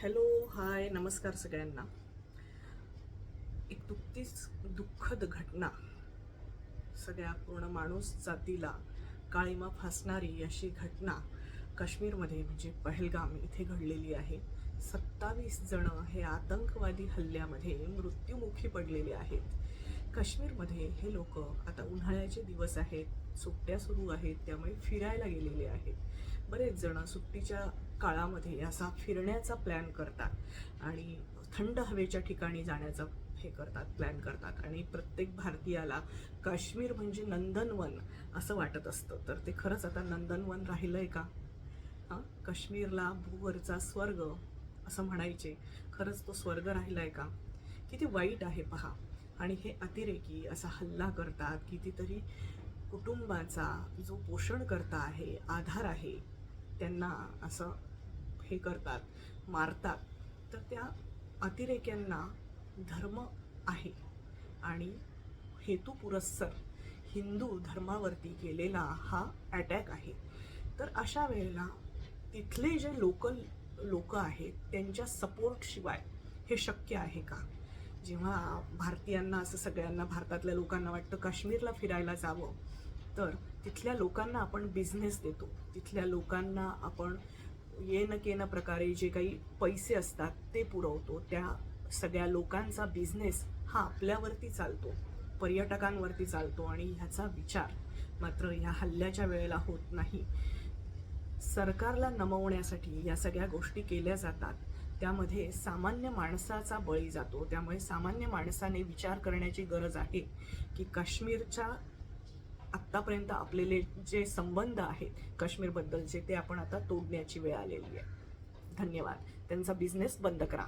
Hello, हाय, नमस्कार सगळ्यांना. एक नुकतीच दुःखद घटना सगळ्या पूर्ण माणूस जातीला काळिमा फासणारी अशी घटना काश्मीरमध्ये म्हणजे पहलगाम इथे घडलेली आहे. 27 जण हे आतंकवादी हल्ल्यामध्ये मृत्युमुखी पडलेले आहेत. काश्मीरमध्ये हे लोक आता उन्हाळ्याचे दिवस आहेत, सुट्ट्या सुरू आहेत, त्यामुळे फिरायला गेलेले आहेत. बरेच जण सुट्टीच्या काळामध्ये असा फिरण्याचा प्लॅन करतात आणि थंड हवेच्या ठिकाणी जाण्याचा प्लॅन करतात. आणि प्रत्येक भारतीयाला काश्मीर म्हणजे नंदनवन असं वाटत असतं. तर ते खरंच आता नंदनवन राहिलंय का? काश्मीरला भूवरचा स्वर्ग असं म्हणायचे, खरंच तो स्वर्ग राहिलाय का? किती वाईट आहे पहा. आणि हे अतिरेकी असा हल्ला करतात. कितीतरी कुटुंबाचा जो पोषणकर्ता आहे, आधार आहे, त्यांना असं करतात, मारतात. तर त्या अतिरेक्यांना धर्म आहे आणि हेतुपुरस्सर हिंदू धर्मावरती केलेला हा अटॅक आहे. तर अशा वेळेला तिथले जे लोक आहेत त्यांच्या सपोर्टशिवाय हे शक्य आहे का? जेव्हा भारतीयांना असं सगळ्यांना भारतातल्या लोकांना वाटतं काश्मीरला फिरायला जावं, तर तिथल्या लोकांना आपण बिझनेस देतो. तिथल्या लोकांना आपण ये न के न प्रकारे जे काही पैसे असतात ते पुरवतो. त्या सगळ्या लोकांचा बिझनेस हा आपल्यावरती चालतो, पर्यटकांवरती चालतो. आणि ह्याचा विचार मात्र ह्या हल्ल्याच्या वेळेला होत नाही. सरकारला नमवण्यासाठी या सगळ्या गोष्टी केल्या जातात. त्यामध्ये सामान्य माणसाचा बळी जातो. त्यामुळे सामान्य माणसाने विचार करण्याची गरज आहे की काश्मीरच्या आत्तापर्यंत आपलेले जे संबंध आहेत काश्मीरबद्दलचे ते आपण आता तोडण्याची वेळ आलेली आहे. धन्यवाद. त्यांचा बिझनेस बंद करा.